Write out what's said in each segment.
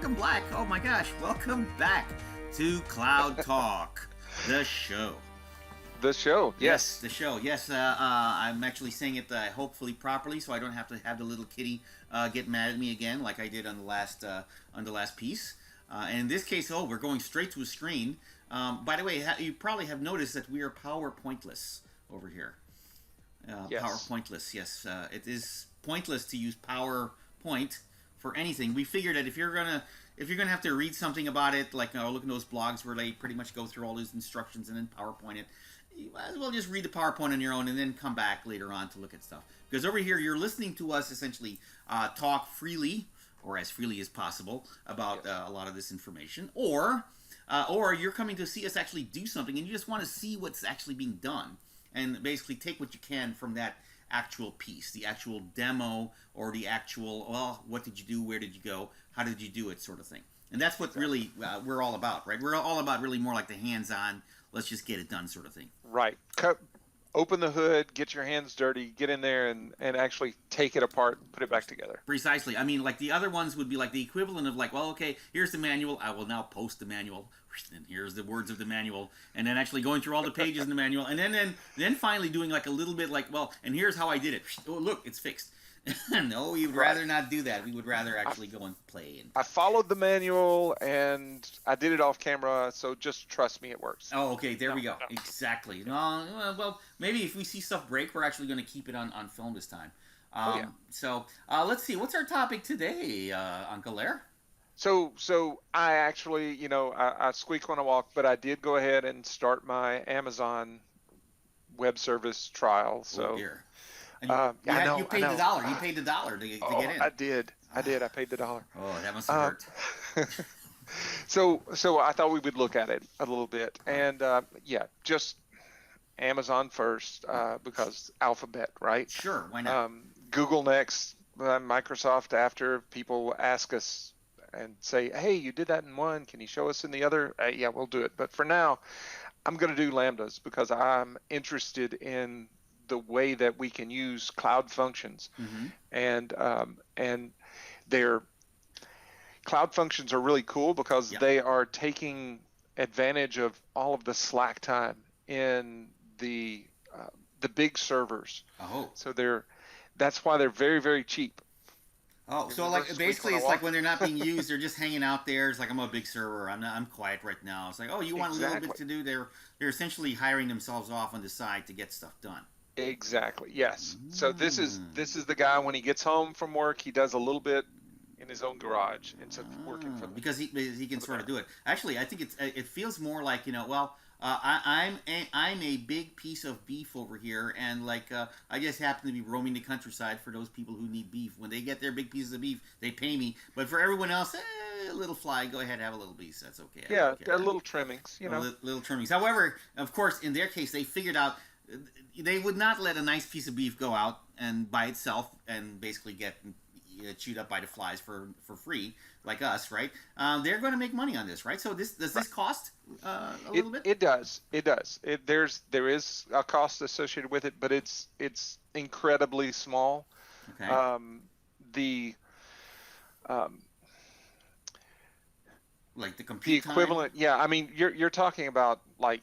welcome back. Oh my gosh, welcome back to Cloud Talk, the show. The show, Yes, yes. the show. Yes, I'm actually saying it hopefully properly, so I don't have to have the little kitty get mad at me again, like I did on the last piece. And in this case, we're going straight to a screen. By the way, you probably have noticed that we are PowerPointless over here. Yes. PowerPointless. Yes, it is pointless to use PowerPoint for anything. We figured that if you're gonna have to read something about it, like look at those blogs where they pretty much go through all these instructions and then PowerPoint it, you might as well just read the PowerPoint on your own and then come back later on to look at stuff. Because over here, you're listening to us essentially talk freely, or as freely as possible, about a lot of this information, or you're coming to see us actually do something and you just want to see what's actually being done and basically take what you can from that actual piece, the actual demo, or the actual, well, what did you do, where did you go, how did you do it, sort of thing. And that's what really we're all about, right? We're all about really more like the hands-on, let's just get it done sort of thing. Right. Open the hood, get your hands dirty, get in there and actually take it apart and put it back together. Precisely. I mean, like the other ones would be like the equivalent of like, well, okay, here's the manual. I will now post the manual. And here's the words of the manual. And then actually going through all the pages in the manual. And then finally doing like a little bit like, well, and here's how I did it. Oh, look, it's fixed. No, we would rather not do that. We would rather actually go and play. I followed the manual and I did it off camera, so just trust me, it works. Oh, okay, there we go. No. Exactly. No, well, maybe if we see stuff break, we're actually going to keep it on film this time. So let's see. What's our topic today, Uncle Lair? So I actually, I squeak when I walk, but I did go ahead and start my Amazon web service trial. So. Oh, dear. You paid the dollar. You paid the dollar to get in. I did. I paid the dollar. Oh, that must have hurt. So I thought we would look at it a little bit, and just Amazon first because Alphabet, right? Sure, why not? Google next, Microsoft after. People ask us and say, "Hey, you did that in one. Can you show us in the other?" Yeah, we'll do it. But for now, I'm going to do Lambdas because I'm interested in the way that we can use cloud functions, and their cloud functions are really cool because they are taking advantage of all of the slack time in the big servers. Oh, so that's why they're very, very cheap. Oh, so like basically it's like when they're not being used, they're just hanging out there. It's like, I'm a big server. I'm quiet right now. It's like, oh, you want a little bit to do? They're essentially hiring themselves off on the side to get stuff done. Exactly. Yes. So this is the guy when he gets home from work, he does a little bit in his own garage instead of working for them. Because he can sort of do it. Actually, I think it feels more like I'm a big piece of beef over here, and I just happen to be roaming the countryside for those people who need beef. When they get their big pieces of beef, they pay me. But for everyone else, a little fly, go ahead, have a little piece. That's okay. Yeah, they're little trimmings, Little trimmings. However, of course, in their case, they figured out they would not let a nice piece of beef go out and by itself and basically get chewed up by the flies for free, like us, right? They're going to make money on this, right? So does this cost a little bit? It does. There is a cost associated with it, but it's incredibly small. Okay. Like the compute the equivalent, time? Yeah. I mean, you're talking about like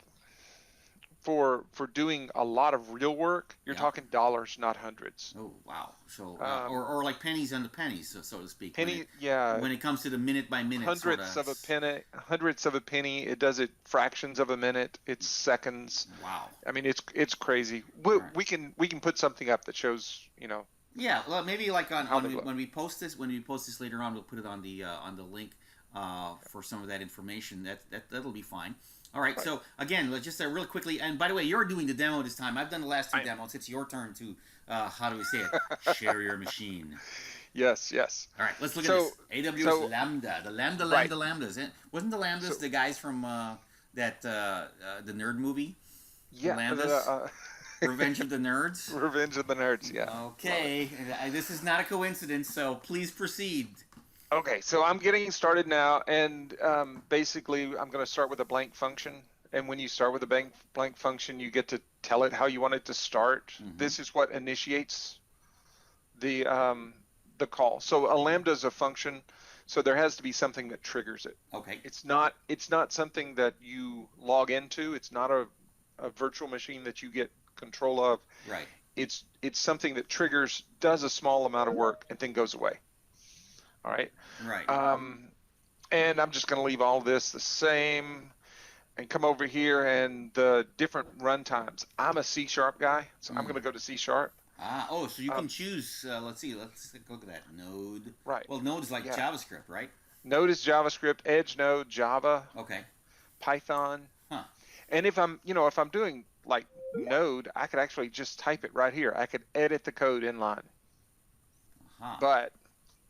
for doing a lot of real work, you're talking dollars, not hundreds. Oh wow! So or like pennies on the pennies, so to speak. Penny, When it comes to the minute by minute, hundredths of a penny. It does it fractions of a minute. It's seconds. Wow! I mean, it's crazy. We can put something up that shows, Yeah, well, maybe like when we post this later on, we'll put it on the link for some of that information. That'll be fine. All right, so again, let's just real quickly, and by the way, you're doing the demo this time. I've done the last two demos. It's your turn to, how do we say it? Share your machine. Yes. All right, let's look at this. AWS Lambda, the Lambdas. Wasn't the Lambdas the guys from the nerd movie? Yeah. Lambdas? Revenge of the Nerds? Revenge of the Nerds, yeah. Okay, this is not a coincidence, so please proceed. Okay, so I'm getting started now, and basically I'm going to start with a blank function. And when you start with a blank function, you get to tell it how you want it to start. Mm-hmm. This is what initiates the call. So a lambda is a function. So there has to be something that triggers it. Okay. It's not something that you log into. It's not a virtual machine that you get control of. Right. It's something that triggers, does a small amount of work, and then goes away. All right. Right. And I'm just going to leave all this the same and come over here and the different run times. I'm a C# guy, so I'm going to go to C#. Oh, so you can choose. Let's see. Let's take a look at that. Node. Right. Well, Node is like Yeah. JavaScript, right? Node is JavaScript, Edge Node, Java, Okay. Python. Huh. And if I'm doing like Node, I could actually just type it right here. I could edit the code inline. Huh. But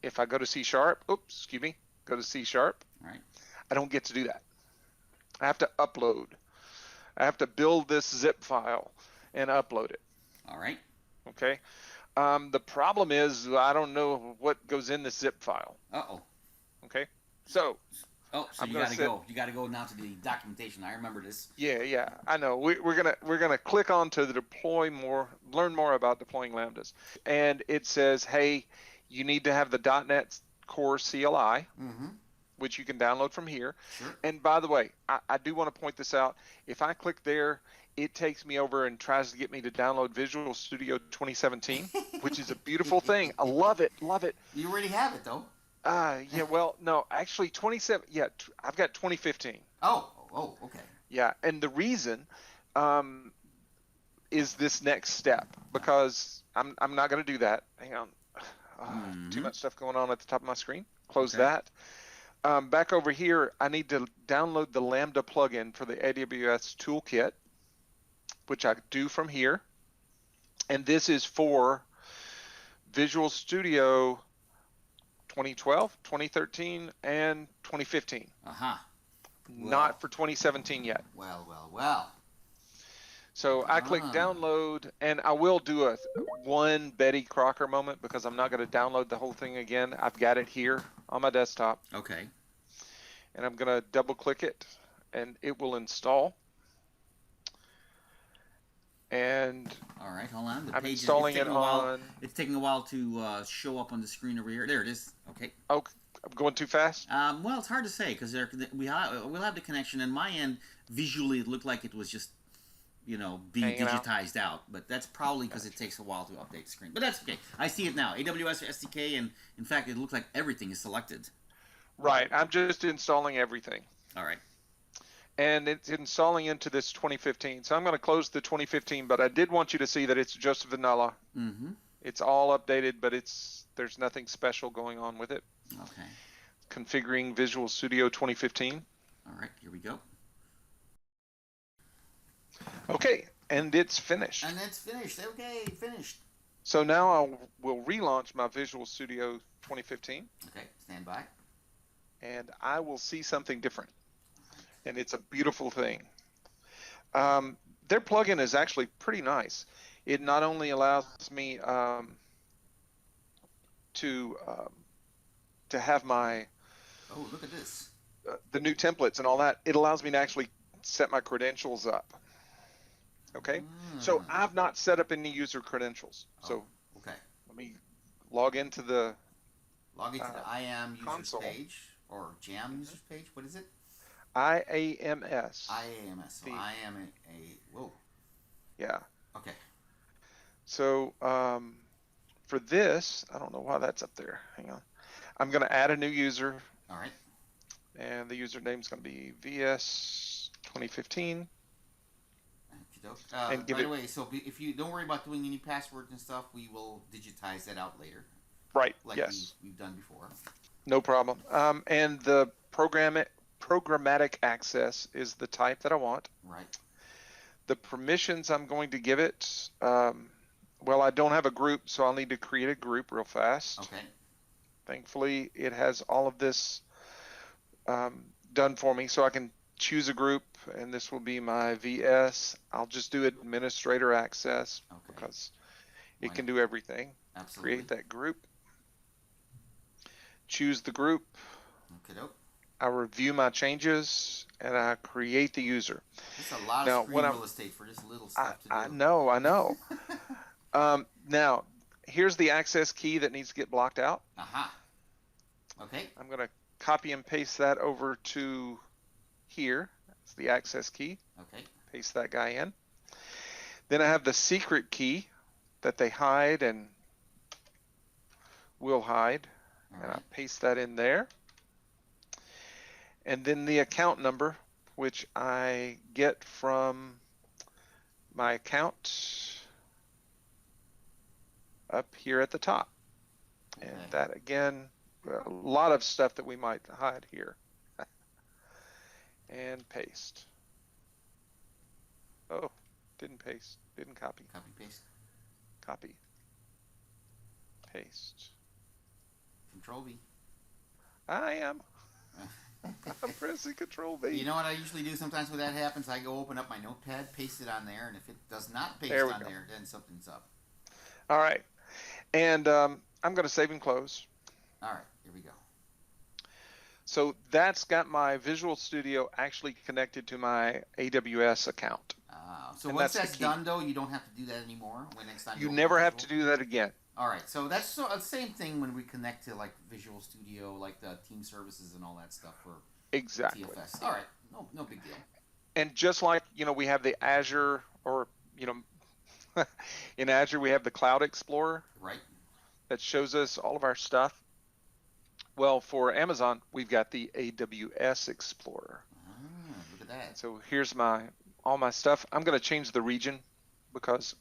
if I go to C#, go to C#, Right. I don't get to do that. I have to upload. I have to build this zip file and upload it. All right. Okay. The problem is I don't know what goes in this zip file. Uh-oh. Okay. So Oh, so I'm you gonna gotta sit- go. You gotta go now to the documentation. I remember this. yeah, I know. We're gonna click on to the learn more about deploying Lambdas, and it says, hey, you need to have the .NET Core CLI, Mm-hmm. which you can download from here. Sure. And by the way, I do want to point this out. If I click there, it takes me over and tries to get me to download Visual Studio 2017, which is a beautiful thing. I love it. You already have it though. Yeah, well, no, actually 27. Yeah, I've got 2015. Oh, okay. Yeah, and the reason is this next step, because I'm not going to do that. Hang on. Too much stuff going on at the top of my screen. Close Okay. that. Back over here, I need to download the Lambda plugin for the AWS Toolkit, which I do from here. And this is for Visual Studio 2012, 2013, and 2015. Uh-huh. Not for 2017 yet. Well. So I click download, and I will do one Betty Crocker moment because I'm not going to download the whole thing again. I've got it here on my desktop, Okay. and I'm going to double click it, and it will install. And All right, hold on. The I'm page installing it's it taking a while. on. It's taking a while to show up on the screen over here. There it is. Okay. Oh, I'm going too fast. Well, it's hard to say because we'll have the connection. And my end, visually, it looked like it was just, being Hanging out. digitized out. But that's probably because it takes a while to update the screen. But that's okay. I see it now. AWS SDK, and in fact, it looks like everything is selected. Right. I'm just installing everything. All right. And it's installing into this 2015. So I'm going to close the 2015, but I did want you to see that it's just vanilla. Mm-hmm. It's all updated, but there's nothing special going on with it. Okay. Configuring Visual Studio 2015. All right. Here we go. Okay, and it's finished. And it's finished. Okay, finished. So now I will relaunch my Visual Studio 2015, Okay, stand by. and I will see something different. And it's a beautiful thing. Their plugin is actually pretty nice. It not only allows me to have my Oh, look at this. the new templates and all that. It allows me to actually set my credentials up. Okay, so I've not set up any user credentials. So Okay. let me log into the Log into the IAM users console. page or JAM users page. What is it? IAMS. IAMS. So I am a whoa. Yeah. Okay. So for this, I don't know why that's up there. Hang on. I'm going to add a new user, All right. and the username is going to be VS 2015. And give by it- the way, so if you don't worry about doing any passwords and stuff, we will digitize that out later, Right. like Yes. we've done before. No problem. And the programmatic access is the type that I want. Right. The permissions I'm going to give it, well, I don't have a group, so I'll need to create a group real fast. Okay. Thankfully, it has all of this done for me, so I can choose a group, and this will be my VS. I'll just do administrator access Okay. because Why it can not? do everything. Absolutely. Create that group. Choose the group. Okay. Dope. I review my changes, and I create the user. It's a lot Now, of screen when real estate for this little stuff to do. I know. Now, here's the access key that needs to get blocked out. Aha. Okay. I'm going to copy and paste that over to here. That's the access key. Okay. Paste that guy in. Then I have the secret key that they hide and will hide. All And I right. paste that in there. And then the account number, which I get from my account up here at the top. And Okay. that, again, a lot of stuff that we might hide here. And paste. Oh, didn't paste, didn't copy. Copy paste. Copy. Paste. Control V. I am. I'm pressing Control V. You know what I usually do sometimes when that happens? I go open up my notepad, paste it on there, and if it does not paste There we on go. there, then something's up. All right. And I'm going to save and close. All right, here we go. So that's got my Visual Studio actually connected to my AWS account. So And once that's the that's key. done, though, you don't have to do that anymore. When next time You open never have to Visual? do that again. All right, so that's the same thing when we connect to like Visual Studio, like the team services and all that stuff for Exactly. TFS. All right, no big deal. And just like, we have the Azure, or, in Azure we have the Cloud Explorer Right. that shows us all of our stuff. Well, for Amazon, we've got the AWS Explorer. Look at that. So here's all my stuff. I'm going to change the region because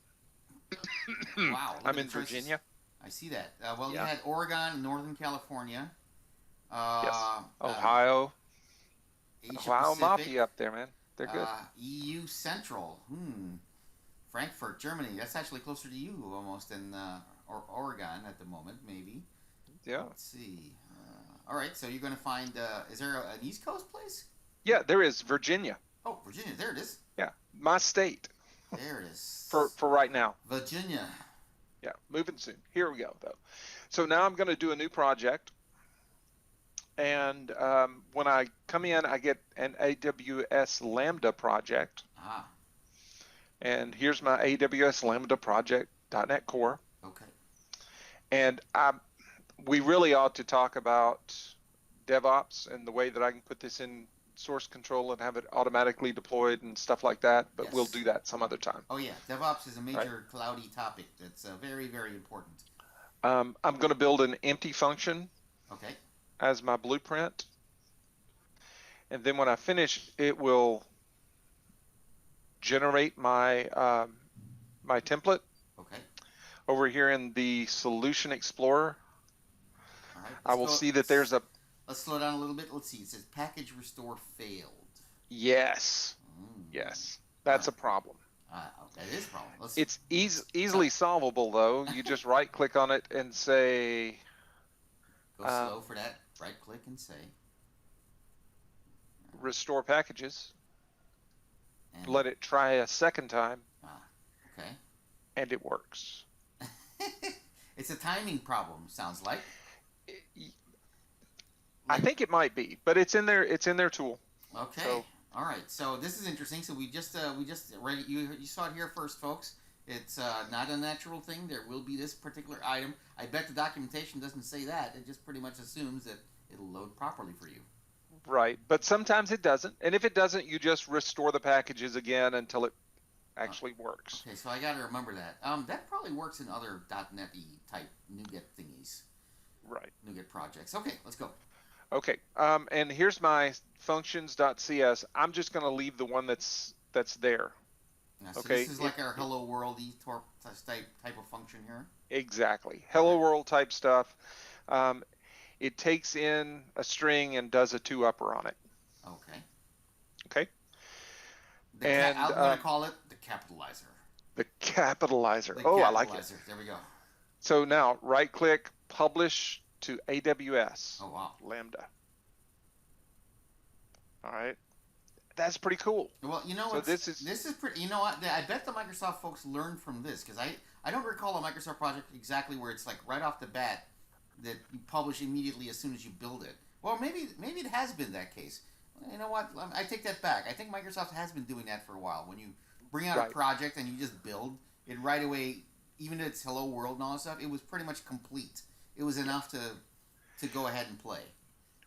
Wow. look I'm at in the choices. Virginia. I see that. Well, Yeah. you had Oregon, Northern California, Yes. Ohio. Asia Ohio Pacific, Mafia up there, man. They're good. EU Central. Frankfurt, Germany. That's actually closer to you almost than Oregon at the moment, maybe. Yeah. Let's see. All right, so you're going to find. Is there an East Coast place? Yeah, there is Virginia. Oh, Virginia. There it is. Yeah. My state There it is. for right now. Virginia. Yeah. Moving soon. Here we go, though. So now I'm going to do a new project. And when I come in, I get an AWS Lambda project. Ah, And here's my AWS Lambda project.NET Core. okay. And we really ought to talk about DevOps and the way that I can put this in source control and have it automatically deployed and stuff like that. But Yes. we'll do that some other time. Oh, yeah. DevOps is a major cloudy topic that's very, very important. I'm going to build an empty function Okay. as my blueprint. And then when I finish, it will generate my my template Okay. over here in the Solution Explorer. All right. I will see that there's a Let's slow down a little bit. Let's see. It says package restore failed. yes. Yes. That's a problem. Okay, it is a problem. It's easily solvable though. You just right click on it and say Go slow for that. Right click and say. restore packages. And, Let it try a second time okay. and it works. It's a timing problem. Sounds like. I think it might be, but it's in their tool. Okay. So- All right. So this is interesting. So we just ready. You saw it here first, folks. It's not a natural thing. There will be this particular item. I bet the documentation doesn't say that. It just pretty much assumes that it'll load properly for you. Right, but sometimes it doesn't. And if it doesn't, you just restore the packages again until it actually works. Okay. So I got to remember that. That probably works in other .NET-y type NuGet thingies, Right. NuGet projects. Okay. Let's go. Okay. And here's my functions.cs. I'm just going to leave the one that's there. Now, so Okay, this is like our hello world eTorp type of function here. Exactly. Hello world type stuff. It takes in a string and does a two-upper on it. Okay. Okay. I'm going to call it the capitalizer. The capitalizer. The I like it. capitalizer. There we go. So now right click, publish to AWS. Oh, wow. Lambda. All right. That's pretty cool. Well, you know So what? this is pretty. You know what? I bet the Microsoft folks learned from this because I don't recall a Microsoft project exactly where it's like right off the bat that you publish immediately as soon as you build it. Well, maybe it has been that case. You know what? I take that back. I think Microsoft has been doing that for a while. When you bring out Right. a project and you just build it right away, even if it's Hello World and all that stuff, it was pretty much complete. It was enough to to go ahead and play.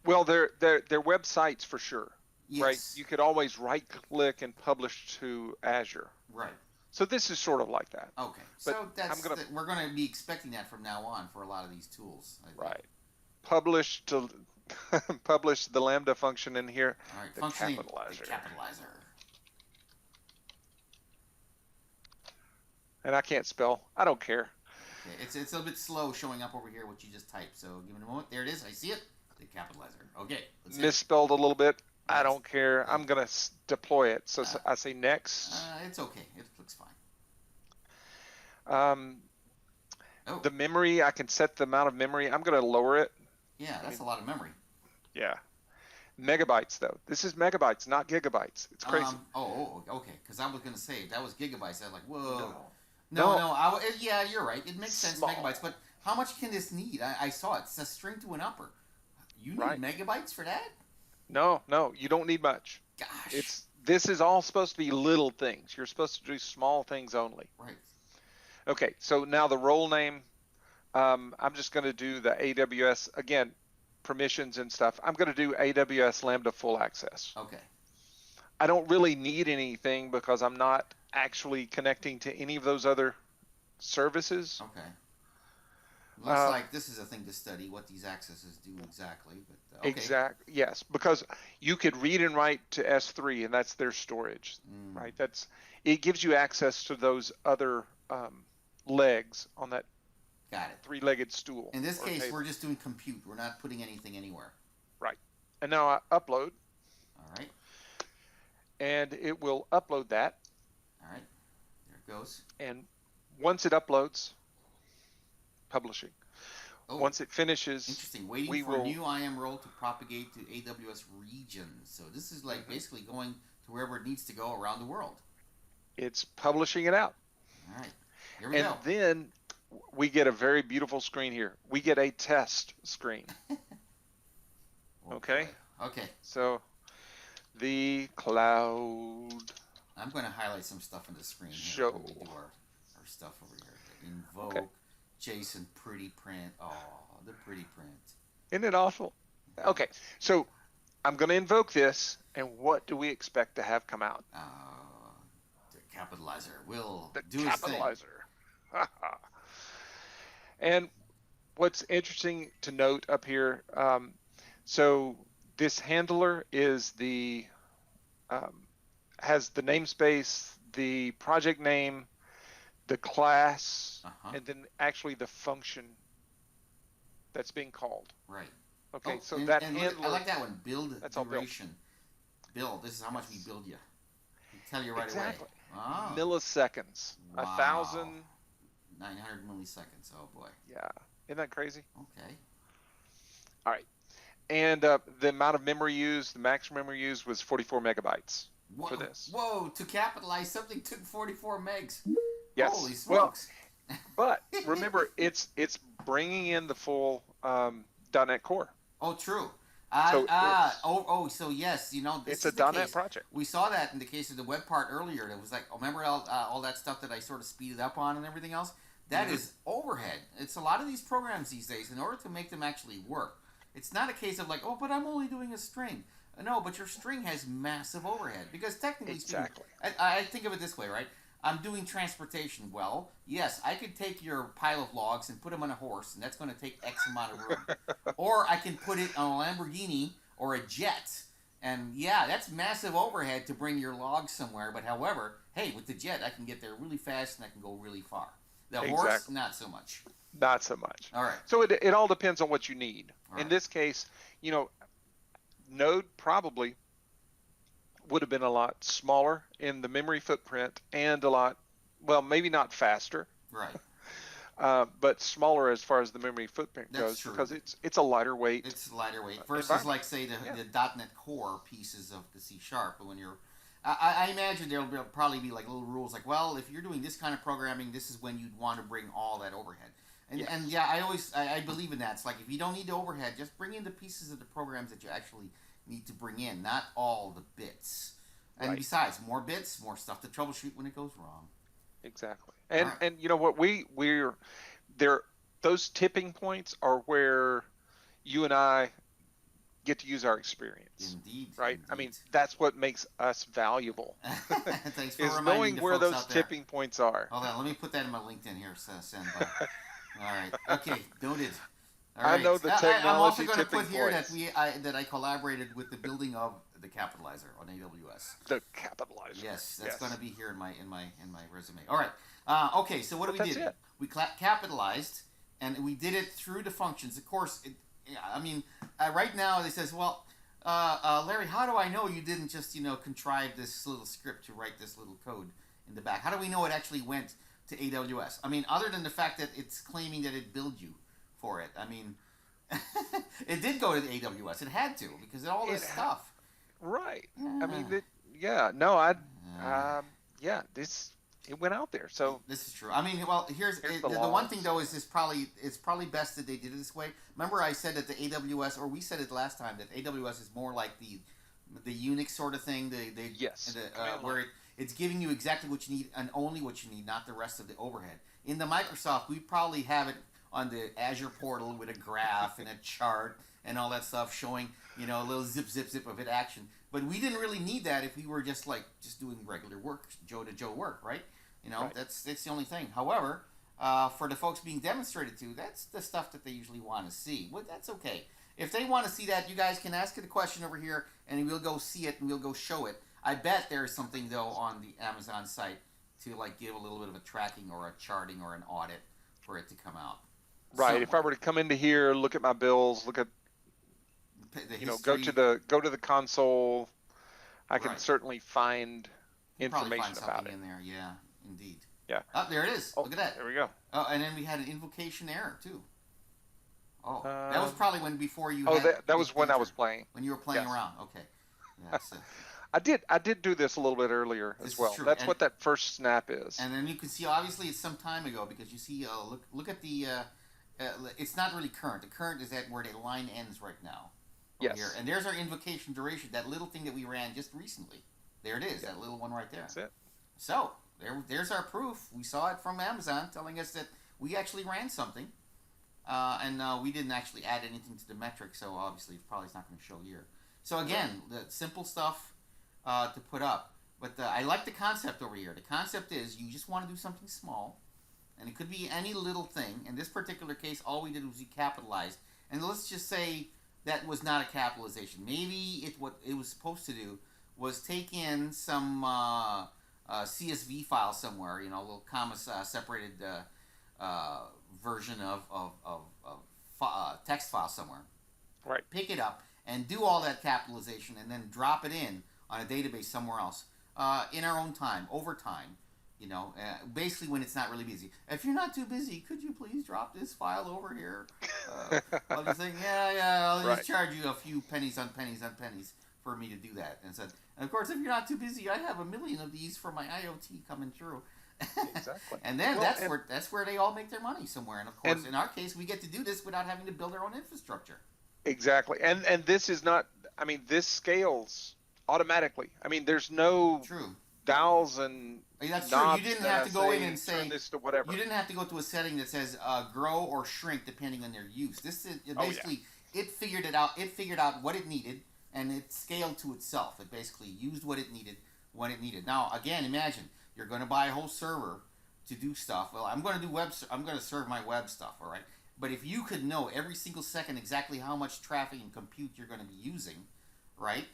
Well, they're websites for sure, right? Yes. You could always right click and publish to Azure. Right. So this is sort of like that. Okay. But So we're going to be expecting that from now on for a lot of these tools. I think. Right. Publish to publish the Lambda function in here. All right. The Functioning capitalizer. the capitalizer. And I can't spell. I don't care. Okay. It's a little bit slow showing up over here what you just typed. So give it a moment. There it is. I see it. The capitalizer. Okay. Let's hit it. Misspelled a little bit. I Yes. don't care. I'm gonna deploy it. So I say next. It's okay. It looks fine. Oh. The memory, I can set the amount of memory. I'm gonna lower it. Yeah, that's a lot of memory. Yeah. Megabytes though. This is megabytes, not gigabytes. It's crazy. Okay. Because I was going to say, if that was gigabytes, I was like, whoa. No. Yeah, you're right. It makes sense, Small. megabytes. But how much can this need? I saw it. It's a string to an upper. You need Right. megabytes for that? No, you don't need much. Gosh. This is all supposed to be little things. You're supposed to do small things only. Right. Okay, so now the role name, I'm just going to do the AWS, again, permissions and stuff. I'm going to do AWS Lambda full access. Okay. I don't really need anything because I'm not actually connecting to any of those other services. Okay. Looks like this is a thing to study, what these accesses do exactly. But okay. Yes, because you could read and write to S3, and that's their storage, right? It gives you access to those other legs on that Got it. three-legged stool. In this case, table. we're just doing compute. We're not putting anything anywhere. Right. And now I upload, All right. and it will upload that. All right. There it goes. And once it uploads, publishing. Oh, Once it finishes, interesting. Waiting for a new IAM role to propagate to AWS regions. So this is like basically going to wherever it needs to go around the world. it's publishing it out. All right. Here we go. Then we get a very beautiful screen here. We get a test screen. Okay. Okay. So the cloud. I'm going to highlight some stuff on the screen here Show. when we do our stuff over here. Invoke, Okay. JSON, pretty print. Oh, the pretty print. Isn't it awful? Okay. So I'm going to invoke this, and what do we expect to have come out? The capitalizer will The do its thing. capitalizer. And what's interesting to note up here, so this handler is the has the namespace, the project name, the class, and then actually the function that's being called. Right. Okay, so and that look, handler. I like that one. Build That's all built. duration. Build. This is how much we build you. We tell you right Exactly. away. Oh, Milliseconds. Wow. 1,000. 900 milliseconds. Oh boy. Yeah. Isn't that crazy? Okay. All right. And the amount of memory used, the max memory used was 44 megabytes for this. Whoa! To capitalize something took 44 megs. Yes. Holy smokes. But remember, it's bringing in the full .NET Core. Oh, true. So So yes, this It's a is the .NET case. project. We saw that in the case of the web part earlier. It was like, remember all that stuff that I sort of speeded up on and everything else? That is overhead. It's a lot of these programs these days, in order to make them actually work. It's not a case of like, oh, but I'm only doing a string. No, but your string has massive overhead. Because technically Exactly. speaking, I think of it this way, right? I'm doing transportation. Well, yes, I could take your pile of logs and put them on a horse, and that's going to take X amount of room. Or I can put it on a Lamborghini or a jet, and yeah, that's massive overhead to bring your logs somewhere. But however, hey, with the jet, I can get there really fast and I can go really far. The horse, Exactly. not so much. Not so much. All right. So it all depends on what you need. All In right. this case, Node probably would have been a lot smaller in the memory footprint and a lot, well, maybe not faster, Right. but smaller as far as the memory footprint That's goes true. because it's a lighter weight. It's lighter weight versus environment. like say the .NET Core pieces of the C#. But when you're, I imagine there'll probably be like little rules like, well, if you're doing this kind of programming, this is when you'd want to bring all that overhead. And Yes. and yeah, I believe in that. It's like if you don't need the overhead, just bring in the pieces of the programs that you actually need to bring in, not all the bits. And Right. besides, more bits, more stuff to troubleshoot when it goes wrong. Exactly. And Alright. you know what we're there those tipping points are where you and I get to use our experience, Indeed, right? I mean, indeed. that's what makes us valuable, Thanks for is reminding knowing the where folks those out there. tipping points are. Hold on, let me put that in my LinkedIn here, Senpai. All right. Okay. Noted. All I right. know the I'm also technology going to tipping put here that points. that I collaborated with the building of the Capitalizer on AWS. The capitalizer. Yes, that's going Yes. to be here in my resume. All right. Okay. So what But we that's did? it. We capitalized, and we did it through the functions. Of course, yeah, I mean, right now it says, well, Larry, how do I know you didn't just contrive this little script to write this little code in the back? How do we know it actually went to AWS? I mean, other than the fact that it's claiming that it billed you for it. I mean, it did go to the AWS. It had to because of all this It stuff. Right. I mean, Yeah. yeah. No, Uh, yeah. This it went out there. So this is true. I mean, well, here's the the one thing logs. though is it's probably best that they did it this way. Remember, I said that the AWS, or we said it last time, that AWS is more like the Unix sort of thing. Yes. Where it's giving you exactly what you need and only what you need, not the rest of the overhead. In the Microsoft, we probably have it on the Azure portal with a graph and a chart and all that stuff showing a little zip of it action. But we didn't really need that if we were just doing regular work, Joe to Joe work, right? Right. That's the only thing. However, for the folks being demonstrated to, that's the stuff that they usually want to see. Well, that's okay. If they want to see that, you guys can ask it a question over here, and we'll go see it and we'll go show it. I bet there's something though on the Amazon site to give a little bit of a tracking or a charting or an audit for it to come out. Right. If I Somewhere. were to come into here, look at my bills, look at The go history. to the console, I can Right. certainly find You can probably find information about something it. in there. Yeah, indeed. Yeah. Oh, there it is. Oh, Look at that. there we go. Oh, and then we had an invocation error too. Oh, that was Um, probably before you oh, had that Big was when I Picture, was playing. when you were playing Yes. around. Okay. Yeah. So I did do this a little bit earlier this as is well. true, That's what that first snap is. and then you can see obviously it's some time ago because you see look at the it's not really current. The current is at where the line ends right now over here, Yes. and there's our invocation duration. That little thing that we ran just recently. There it is. Yeah. That little one right there. That's it. So there's our proof. We saw it from Amazon telling us that we actually ran something, and we didn't actually add anything to the metric. So obviously, it's probably not going to show here. So again, the simple stuff to put up. But I like the concept over here. The concept is you just want to do something small, and it could be any little thing. In this particular case, all we did was we capitalized. And let's just say that was not a capitalization. Maybe what it was supposed to do was take in some CSV file somewhere, a little comma separated version of text file somewhere. Right. Pick it up and do all that capitalization and then drop it in on a database somewhere else in our own time, over time. Basically when it's not really busy. If you're not too busy, could you please drop this file over here? I'll just think, yeah, I'll just Right. charge you a few pennies on pennies on pennies for me to do that. And said, and of course, if you're not too busy, I have 1,000,000 of these for my IoT coming through. Exactly. And then Well, that's where they all make their money somewhere. And of course, and in our case, we get to do this without having to build our own infrastructure. exactly. And this is not. I mean, this scales automatically. I mean, there's no True. dials and That's true. knobs You didn't that have I to go in say, and say turn this to whatever. you didn't have to go to a setting that says grow or shrink depending on their use. This is Oh, yeah. basically it figured it out. It figured out what it needed and it scaled to itself. It basically used what it needed when it needed. Now again, imagine you're going to buy a whole server to do stuff. Well, I'm going to do I'm going to serve my web stuff. All right. But if you could know every single second exactly how much traffic and compute you're going to be using, right?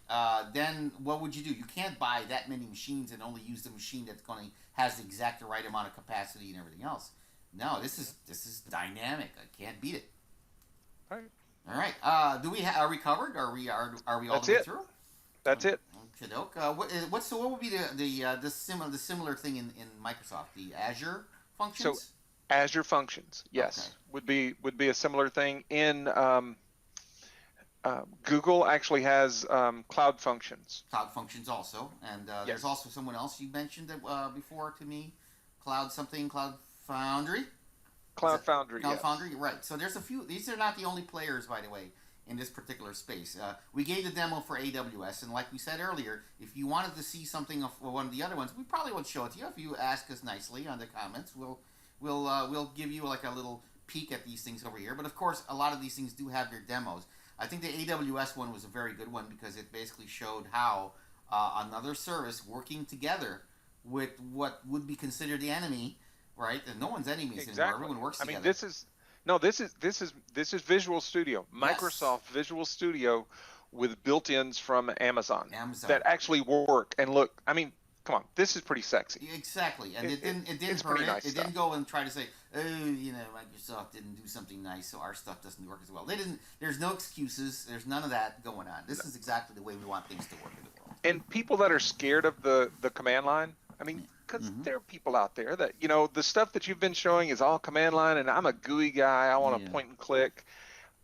Then what would you do? You can't buy that many machines and only use the machine that's going to has the exact right amount of capacity and everything else. No, this is dynamic. I can't beat it. Right. All right. Are we covered? Are we all That's the way it. through? That's it. Okay, what would be the similar thing in Microsoft? The Azure functions. So Azure Functions, yes, Okay. would be a similar thing. In Google actually has Cloud Functions. Cloud Functions also, and there's Yes. also someone else you mentioned that before to me, Cloud something, Cloud Foundry. Cloud Foundry, Cloud yes. Foundry, right? So there's a few. These are not the only players, by the way, in this particular space. We gave the demo for AWS, and like we said earlier, if you wanted to see something of one of the other ones, we probably would show it to you if you ask us nicely on the comments. We'll give you like a little peek at these things over here. But of course, a lot of these things do have their demos. I think the AWS one was a very good one because it basically showed how another service working together with what would be considered the enemy, right? And no one's enemies anymore. Everyone works together. I mean, this is Visual Studio, Microsoft Visual Studio, with built-ins from Amazon that actually work. And look, I mean, come on, this is pretty sexy. Exactly, and it didn't hurt it. Nice it didn't go and try to say, oh, Microsoft didn't do something nice, so our stuff doesn't work as well. They didn't. There's no excuses. There's none of that going on. This is exactly the way we want things to work in the world. And people that are scared of the command line, I mean, because there are people out there that, the stuff that you've been showing is all command line, and I'm a GUI guy. I want to point and click.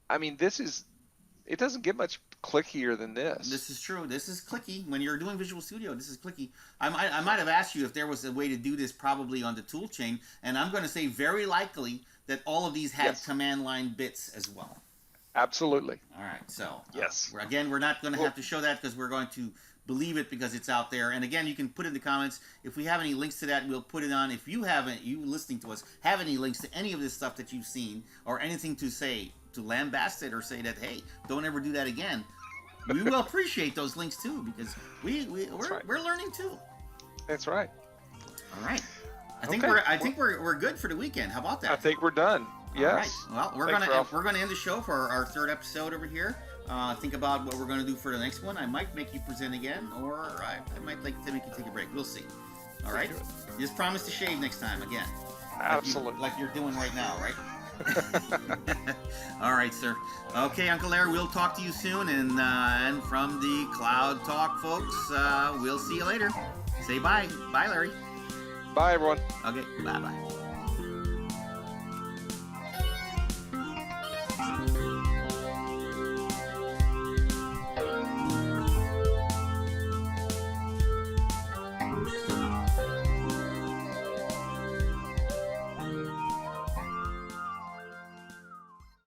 I mean, it doesn't get much clickier than this. This is true. This is clicky. When you're doing Visual Studio, this is clicky. I might have asked you if there was a way to do this probably on the tool chain, and I'm going to say very likely that all of these had command line bits as well. Absolutely. All right. So yes. We're not going to have to show that because we're going to believe it because it's out there. And again, you can put in the comments if we have any links to that. We'll put it on. If you listening to us have any links to any of this stuff that you've seen or anything to say to lambast it or say that, hey, don't ever do that again, we will appreciate those links too because we're learning too. That's right. All right. I think we're good for the weekend. How about that? I think we're done. Yes. All right. Well, we're gonna end the show for our third episode over here. Think about what we're gonna do for the next one. I might make you present again, or I might like to make you take a break. We'll see. All right. Just promise to shave next time again. Absolutely. Like you're doing right now, right? All right, sir. Okay, Uncle Larry, we'll talk to you soon, and from the Cloud Talk folks, we'll see you later. Say bye. Bye, Larry. Bye, everyone. Okay, bye-bye.